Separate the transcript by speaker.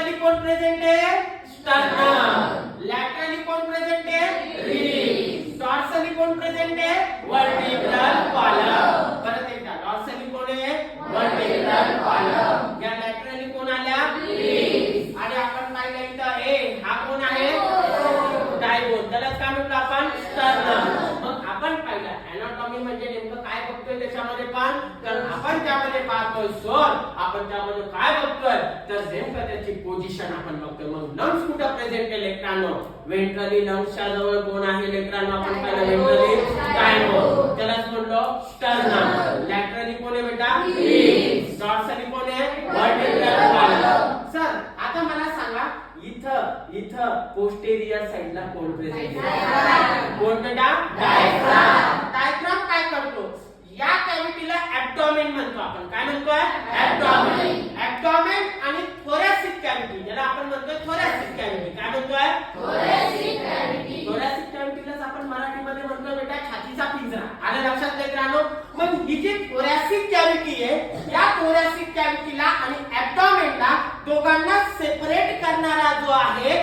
Speaker 1: व्हेंट्रली कोण प्रेझेंट आहे sternum, laterally कोण प्रेझेंट आहे रिब्स, डॉर्सली कोण प्रेझेंट आहे वर्टिब्रल कॉलम. परत एकदा डॉर्सली कोण आहे वर्टिब्रल कॉलम, या लॅटरली कोण आल्या रिब्स, आणि आपण पाहिलं इथं ए हा कोण आहे डायबोन, त्याला काय म्हणतो आपण स्टर्नम. मग आपण पाहिलं एनाटॉमी म्हणजे नेमकं काय बघतोय त्याच्यामध्ये पण, तर आपण त्यामध्ये पाहतोय सोल, आपण त्यामध्ये काय बघतोय तर नेमकं त्याची पोझिशन आपण बघतोय. मग लंग्स कुठे प्रेझेंट आहे लेकरांनो, व्हेंट्रली लंग्सच्या जवळ कोण आहे लेकरांनो, आपण पाहिलं व्हेंट्रली डायबोन, त्यालाच म्हणतो स्टर्नम. लॅटरली कोण आहे बेटा रिब्स, डॉर्सली कोण आहे वर्टिब्रल कॉलम. सर आता मला सांगा इथं पोस्टेरियर साइडला कोण प्रेझेंट आहे, कोण बेटा डायफ्राम. डायफ्राम काय करतो, या कॅव्हिटीला ॲब्डोमेन म्हणतो आपण, काय म्हणतोय ॲब्डोमेन. ॲब्डोमेन आणि थोरॅसिक कॅव्हिटी ज्याला आपण म्हणतोय थोरॅसिक कॅव्हिटी, काय म्हणतोय थोरॅसिक कॅव्हिटी. थोरॅसिक कॅव्हिटीलाच आपण मराठीमध्ये म्हणतोय बेटा छातीचा पिंजरा. आलं लक्षात लेकरांनो. मग ही जी थोरॅसिक कॅव्हिटी आहे, या थोरॅसिक कॅव्हिटीला आणि ॲब्डोमेनला दोघांना सेपरेट करणारा जो आहे